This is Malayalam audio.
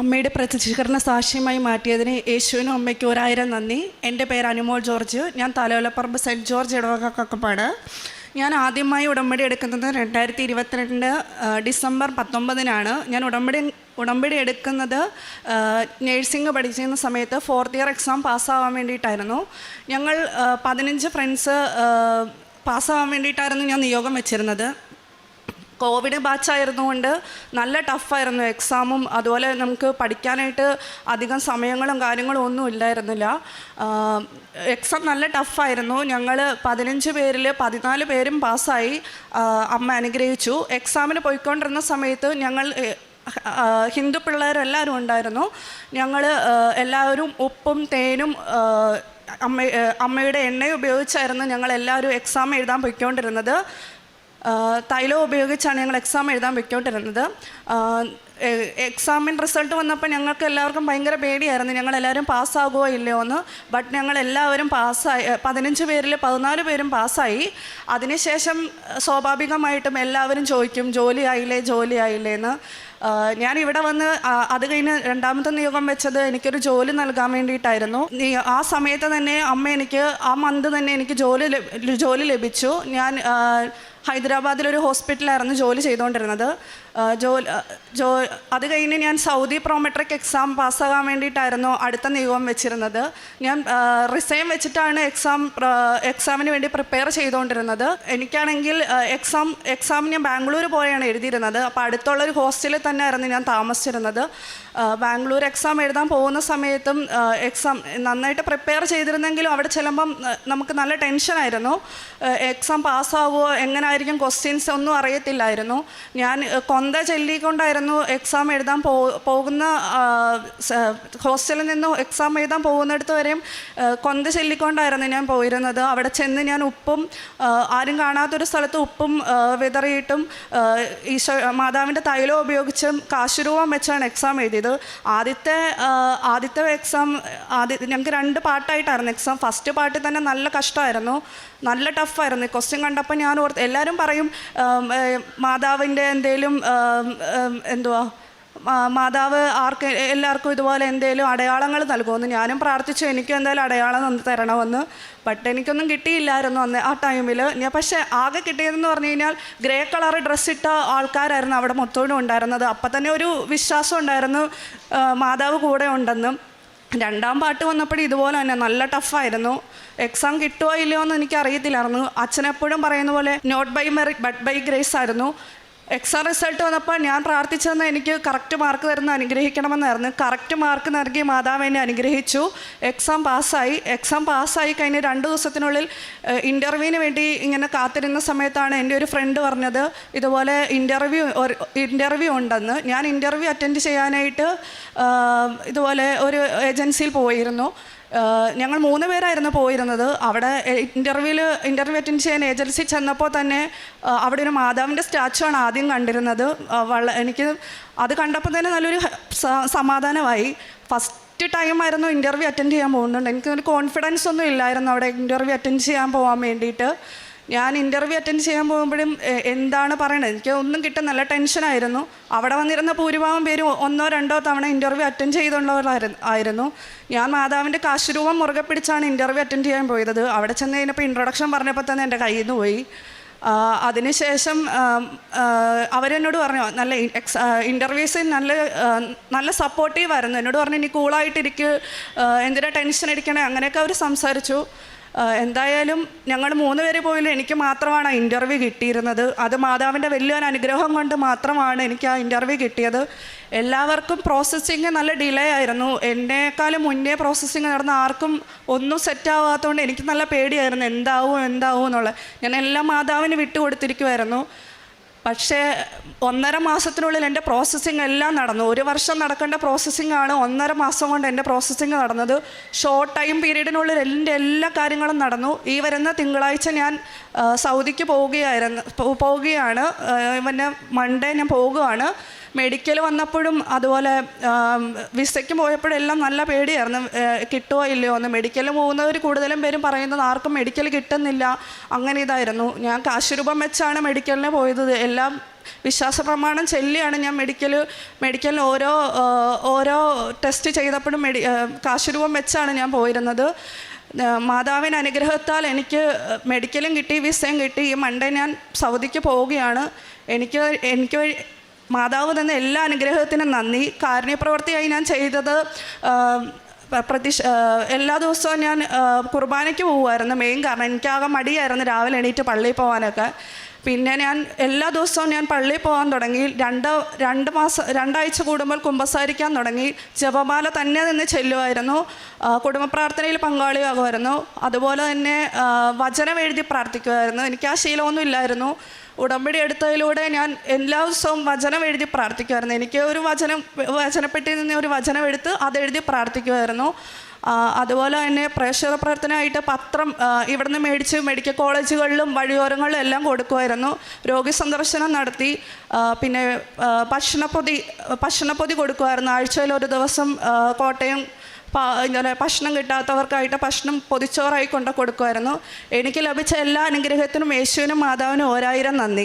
അമ്മയുടെ പ്രത്യക്ഷീകരണ സാക്ഷ്യമായി മാറ്റിയതിന് യേശുവിനും അമ്മയ്ക്കും 1000 നന്ദി. എൻ്റെ പേര് അനുമോൾ ജോർജ്. ഞാൻ തലയോലപ്പറമ്പ് സെൻറ്റ് ജോർജ് ഇടവകക്കപ്പാട്. ഞാൻ ആദ്യമായി ഉടമ്പടി എടുക്കുന്നത് 2022 ഡിസംബർ 19-നാണ്. ഞാൻ ഉടമ്പടി എടുക്കുന്നത് നേഴ്സിംഗ് പഠിച്ചിരുന്ന സമയത്ത് 4th ഇയർ എക്സാം പാസ്സാവാൻ വേണ്ടിയിട്ടായിരുന്നു. ഞങ്ങൾ 15 ഫ്രണ്ട്സ് പാസ്സാവാൻ വേണ്ടിയിട്ടായിരുന്നു ഞാൻ നിയോഗം വെച്ചിരുന്നത്. കോവിഡ് ബാച്ചായിരുന്നുകൊണ്ട് നല്ല ടഫായിരുന്നു എക്സാമും. അതുപോലെ നമുക്ക് പഠിക്കാനായിട്ട് അധികം സമയങ്ങളും കാര്യങ്ങളും ഒന്നും ഇല്ലായിരുന്നില്ല. എക്സാം നല്ല ടഫായിരുന്നു. ഞങ്ങൾ 15 പേരിൽ 14 പേരും പാസ്സായി. അമ്മ അനുഗ്രഹിച്ചു. എക്സാമിന് പോയിക്കൊണ്ടിരുന്ന സമയത്ത് ഞങ്ങൾ ഹിന്ദു പിള്ളേരെല്ലാവരും ഉണ്ടായിരുന്നു. ഞങ്ങൾ എല്ലാവരും ഉപ്പും തേനും അമ്മയുടെ എണ്ണയും ഉപയോഗിച്ചായിരുന്നു ഞങ്ങളെല്ലാവരും എക്സാം എഴുതാൻ പോയിക്കൊണ്ടിരുന്നത്. തൈലം ഉപയോഗിച്ചാണ് ഞങ്ങൾ എക്സാം എഴുതാൻ പോയിക്കൊണ്ടിരുന്നത്. എക്സാമിൻ റിസൾട്ട് വന്നപ്പോൾ ഞങ്ങൾക്ക് എല്ലാവർക്കും ഭയങ്കര പേടിയായിരുന്നു, ഞങ്ങളെല്ലാവരും പാസ്സാകുമോ ഇല്ലയോ എന്ന്. ബട്ട് ഞങ്ങളെല്ലാവരും പാസ്സായി. 15 പേരിൽ 14 പേരും പാസ്സായി. അതിനുശേഷം സ്വാഭാവികമായിട്ടും എല്ലാവരും ചോദിക്കും ജോലി ആയില്ലേ എന്ന്. ഞാനിവിടെ വന്ന് അത് കഴിഞ്ഞ് 2ാമത്തെ നിയോഗം വെച്ചത് എനിക്കൊരു ജോലി നൽകാൻ വേണ്ടിയിട്ടായിരുന്നു. ആ സമയത്ത് തന്നെ അമ്മ എനിക്ക് ആ മന്ത് തന്നെ എനിക്ക് ജോലി ലഭിച്ചു. ഞാൻ ഹൈദരാബാദിലൊരു ഹോസ്പിറ്റലായിരുന്നു ജോലി ചെയ്തുകൊണ്ടിരുന്നത്. അത് കഴിഞ്ഞ് ഞാൻ സൗദി പ്രോമെട്രിക് എക്സാം പാസ്സാകാൻ വേണ്ടിയിട്ടായിരുന്നു അടുത്ത നിയോഗം വെച്ചിരുന്നത്. ഞാൻ റിസൈൻ വെച്ചിട്ടാണ് എക്സാമിന് വേണ്ടി പ്രിപ്പയർ ചെയ്തുകൊണ്ടിരുന്നത്. എനിക്കാണെങ്കിൽ എക്സാം ഞാൻ ബാംഗ്ലൂർ പോയാണ് എഴുതിയിരുന്നത്. അപ്പോൾ അടുത്തുള്ളൊരു ഹോസ്റ്റലിൽ തന്നെ ആയിരുന്നു ഞാൻ താമസിച്ചിരുന്നത്. ബാംഗ്ലൂർ എക്സാം എഴുതാൻ പോകുന്ന സമയത്തും എക്സാം നന്നായിട്ട് പ്രിപ്പയർ ചെയ്തിരുന്നെങ്കിലും അവിടെ ചെല്ലുമ്പം നമുക്ക് നല്ല ടെൻഷനായിരുന്നു. എക്സാം പാസ്സാവുമോ, എങ്ങനെയായിരിക്കും ക്വസ്റ്റ്യൻസ് ഒന്നും അറിയത്തില്ലായിരുന്നു. ഞാൻ കൊന്ത ചൊല്ലിക്കൊണ്ടായിരുന്നു എക്സാം എഴുതാൻ പോകുന്ന ഹോസ്റ്റലിൽ നിന്ന് എക്സാം എഴുതാൻ പോകുന്നിടത്ത് വരെയും കൊന്ത ചൊല്ലിക്കൊണ്ടായിരുന്നു ഞാൻ പോയിരുന്നത്. അവിടെ ചെന്ന് ഞാൻ ഉപ്പും ആരും കാണാത്തൊരു സ്ഥലത്ത് ഉപ്പും വിതറിയിട്ടും മാതാവിൻ്റെ തൈലം ഉപയോഗിച്ചും കാശുരൂപം വെച്ചാണ് എക്സാം എഴുതിയത്. ആദ്യത്തെ എക്സാം ഞങ്ങൾക്ക് 2 പാർട്ടായിട്ടായിരുന്നു എക്സാം. ഫസ്റ്റ് പാർട്ടിൽ തന്നെ നല്ല കഷ്ടമായിരുന്നു, നല്ല ടഫായിരുന്നു. ക്വസ്റ്റ്യൻ കണ്ടപ്പോൾ ഞാൻ ഓർത്ത്, എല്ലാവരും പറയും മാതാവിൻ്റെ എന്തേലും മാതാവ് എല്ലാവർക്കും ഇതുപോലെ എന്തേലും അടയാളങ്ങൾ നൽകുമെന്ന്. ഞാനും പ്രാർത്ഥിച്ചു എനിക്കും എന്തായാലും അടയാളം തരണമെന്ന്. ബട്ട് എനിക്കൊന്നും കിട്ടിയില്ലായിരുന്നു അന്ന് ആ ടൈമിൽ. പക്ഷേ ആകെ കിട്ടിയതെന്ന് പറഞ്ഞു കഴിഞ്ഞാൽ ഗ്രേ കളർ ഡ്രസ്സിട്ട ആൾക്കാരായിരുന്നു അവിടെ മൊത്തം ഉണ്ടായിരുന്നത്. അപ്പം തന്നെ ഒരു വിശ്വാസം ഉണ്ടായിരുന്നു മാതാവ് കൂടെ ഉണ്ടെന്നും. 2ാം പാർട്ട് വന്നപ്പോഴും ഇതുപോലെ തന്നെ നല്ല ടഫായിരുന്നു. എക്സാം കിട്ടുമോ ഇല്ലയോ എന്ന് എനിക്കറിയത്തില്ലായിരുന്നു. അച്ഛനെപ്പോഴും പറയുന്ന പോലെ not by merit but by grace ആയിരുന്നു. എക്സാം റിസൾട്ട് വന്നപ്പോൾ ഞാൻ പ്രാർത്ഥിച്ചതെന്ന് എനിക്ക് കറക്റ്റ് മാർക്ക് തരുന്ന അനുഗ്രഹിക്കണമെന്നായിരുന്നു. കറക്റ്റ് മാർക്ക് നൽകി മാതാവ് എന്നെ അനുഗ്രഹിച്ചു. എക്സാം പാസ്സായി കഴിഞ്ഞ് 2 ദിവസത്തിനുള്ളിൽ ഇൻ്റർവ്യൂവിന് വേണ്ടി ഇങ്ങനെ കാത്തിരുന്ന സമയത്താണ് എൻ്റെ ഒരു ഫ്രണ്ട് പറഞ്ഞത് ഇതുപോലെ ഇൻ്റർവ്യൂ ഉണ്ടെന്ന്. ഞാൻ ഇൻ്റർവ്യൂ അറ്റൻഡ് ചെയ്യാനായിട്ട് ഇതുപോലെ ഒരു ഏജൻസിയിൽ പോയിരുന്നു. ഞങ്ങൾ 3 പേരായിരുന്നു പോയിരുന്നത്. അവിടെ ഇൻ്റർവ്യൂ അറ്റൻഡ് ചെയ്യാൻ ഏജൻസി ചെന്നപ്പോൾ തന്നെ അവിടെ ഒരു മാതാവിൻ്റെ സ്റ്റാച്ചു ആണ് ആദ്യം കണ്ടിരുന്നത്. എനിക്ക് അത് കണ്ടപ്പോൾ തന്നെ നല്ലൊരു സമാധാനമായി. ഫസ്റ്റ് ടൈമായിരുന്നു ഇൻ്റർവ്യൂ അറ്റൻഡ് ചെയ്യാൻ പോകുന്നുണ്ട്. എനിക്കൊരു കോൺഫിഡൻസ് ഒന്നും ഇല്ലായിരുന്നു അവിടെ ഇൻ്റർവ്യൂ അറ്റൻഡ് ചെയ്യാൻ പോകാൻ വേണ്ടിയിട്ട്. ഞാൻ ഇൻ്റർവ്യൂ അറ്റൻഡ് ചെയ്യാൻ പോകുമ്പോഴും എന്താണ് പറയണത്, എനിക്ക് ഒന്നും കിട്ടാൻ നല്ല ടെൻഷനായിരുന്നു. അവിടെ വന്നിരുന്ന ഭൂരിഭാഗം പേരും 1-2 തവണ ഇൻ്റർവ്യൂ അറ്റൻഡ് ചെയ്തുള്ളവരായിരുന്നു. ഞാൻ മാതാവിൻ്റെ കാശുരൂപം മുറുകെ പിടിച്ചാണ് ഇൻ്റർവ്യൂ അറ്റൻഡ് ചെയ്യാൻ പോയത്. അവിടെ ചെന്ന് കഴിഞ്ഞപ്പോൾ ഇൻട്രൊഡക്ഷൻ പറഞ്ഞപ്പോൾ തന്നെ എൻ്റെ കയ്യിൽ നിന്ന് പോയി. അതിനുശേഷം അവരെന്നോട് പറഞ്ഞു നല്ല ഇൻ്റർവ്യൂസ് നല്ല സപ്പോർട്ടീവായിരുന്നു. എന്നോട് പറഞ്ഞു ഇനി കൂളായിട്ടിരിക്കും, എന്തിനാ ടെൻഷൻ അടിക്കണേ, അങ്ങനെയൊക്കെ അവർ സംസാരിച്ചു. എന്തായാലും ഞങ്ങൾ 3 പേര് പോയില്ല, എനിക്ക് മാത്രമാണ് ഇൻ്റർവ്യൂ കിട്ടിയിരുന്നത്. അത് മാതാവിൻ്റെ വലിയൊരു അനുഗ്രഹം കൊണ്ട് മാത്രമാണ് എനിക്ക് ആ ഇൻ്റർവ്യൂ കിട്ടിയത്. എല്ലാവർക്കും പ്രോസസ്സിങ് നല്ല ഡിലേ ആയിരുന്നു. എന്നെക്കാളും മുന്നേ പ്രോസസ്സിങ് നടന്ന ആർക്കും ഒന്നും സെറ്റാവാത്തതുകൊണ്ട് എനിക്ക് നല്ല പേടിയായിരുന്നു എന്താവും എന്നുള്ളത്. ഞാൻ എല്ലാം മാതാവിന് വിട്ടുകൊടുത്തിരിക്കുമായിരുന്നു. പക്ഷേ 1.5 മാസത്തിനുള്ളിൽ എൻ്റെ പ്രോസസ്സിങ് എല്ലാം നടന്നു. 1 വർഷം നടക്കേണ്ട പ്രോസസ്സിങ്ങാണ് 1.5 മാസം കൊണ്ട് എൻ്റെ പ്രോസസ്സിങ് നടന്നത്. ഷോർട്ട് ടൈം പീരീഡിനുള്ളിൽ എൻ്റെ എല്ലാ കാര്യങ്ങളും നടന്നു. ഈ വരുന്ന തിങ്കളാഴ്ച ഞാൻ സൗദിക്ക് പോവുകയാണ്. പിന്നെ മൺഡേ ഞാൻ പോകുകയാണ്. മെഡിക്കൽ വന്നപ്പോഴും അതുപോലെ വിസയ്ക്ക് പോയപ്പോഴെല്ലാം നല്ല പേടിയായിരുന്നു, കിട്ടുമോ ഇല്ലയോ എന്ന്. മെഡിക്കൽ പോകുന്നവർ കൂടുതലും പേരും പറയുന്നത് ആർക്കും മെഡിക്കൽ കിട്ടുന്നില്ല, അങ്ങനെ ഇതായിരുന്നു. ഞാൻ കാശ് രൂപം വെച്ചാണ് മെഡിക്കലിന് പോയത്. എല്ലാം വിശ്വാസ പ്രമാണം ചൊല്ലിയാണ് ഞാൻ മെഡിക്കലിന് ഓരോ ടെസ്റ്റ് ചെയ്തപ്പോഴും കാശ് രൂപം വെച്ചാണ് ഞാൻ പോയിരുന്നത്. മാതാവിൻ്റെ അനുഗ്രഹത്താൽ എനിക്ക് മെഡിക്കലും കിട്ടി, വിസയും കിട്ടി. ഈ മൺഡേ ഞാൻ സൗദിക്ക് പോവുകയാണ്. എനിക്ക് മാതാവ് തന്ന എല്ലാ അനുഗ്രഹത്തിനും നന്ദി. കാരുണ്യപ്രവൃത്തിയായി ഞാൻ ചെയ്തത് എല്ലാ ദിവസവും ഞാൻ കുർബാനയ്ക്ക് പോകുമായിരുന്നു. മെയിൻ കാരണം എനിക്കാകെ മടിയായിരുന്നു രാവിലെ എണീറ്റ് പള്ളിയിൽ പോകാനൊക്കെ. പിന്നെ ഞാൻ എല്ലാ ദിവസവും ഞാൻ പള്ളിയിൽ പോകാൻ തുടങ്ങി. രണ്ടാഴ്ച കൂടുമ്പോൾ കുമ്പസാരിക്കാൻ തുടങ്ങി. ജപമാല തന്നെ നിന്ന് ചെല്ലുമായിരുന്നു. കുടുംബ പ്രാർത്ഥനയിൽ പങ്കാളിയാകുമായിരുന്നു. അതുപോലെ തന്നെ വചനം എഴുതി പ്രാർത്ഥിക്കുമായിരുന്നു. എനിക്ക് ആ ശീലമൊന്നും ഇല്ലായിരുന്നു. ഉടമ്പടി എടുത്തതിലൂടെ ഞാൻ എല്ലാ ദിവസവും വചനം എഴുതി പ്രാർത്ഥിക്കുമായിരുന്നു. എനിക്ക് ഒരു വചനപ്പെട്ടിയിൽ നിന്ന് ഒരു വചനം എടുത്ത് അതെഴുതി പ്രാർത്ഥിക്കുമായിരുന്നു. അതുപോലെ തന്നെ പ്രേക്ഷക പ്രവർത്തനമായിട്ട് പത്രം ഇവിടുന്ന് മേടിച്ച് മെഡിക്കൽ കോളേജുകളിലും വഴിയോരങ്ങളിലും എല്ലാം കൊടുക്കുമായിരുന്നു. രോഗി സന്ദർശനം നടത്തി. പിന്നെ ഭക്ഷണപ്പൊതി കൊടുക്കുമായിരുന്നു. ആഴ്ചയിൽ ഒരു ദിവസം കോട്ടയം ഇങ്ങനെ ഭക്ഷണം കിട്ടാത്തവർക്കായിട്ട് ഭക്ഷണം പൊതിച്ചോറായി കൊണ്ട് കൊടുക്കുമായിരുന്നു. എനിക്ക് ലഭിച്ച എല്ലാ അനുഗ്രഹത്തിനും യേശുവിനും മാതാവിനും 1000 നന്ദി.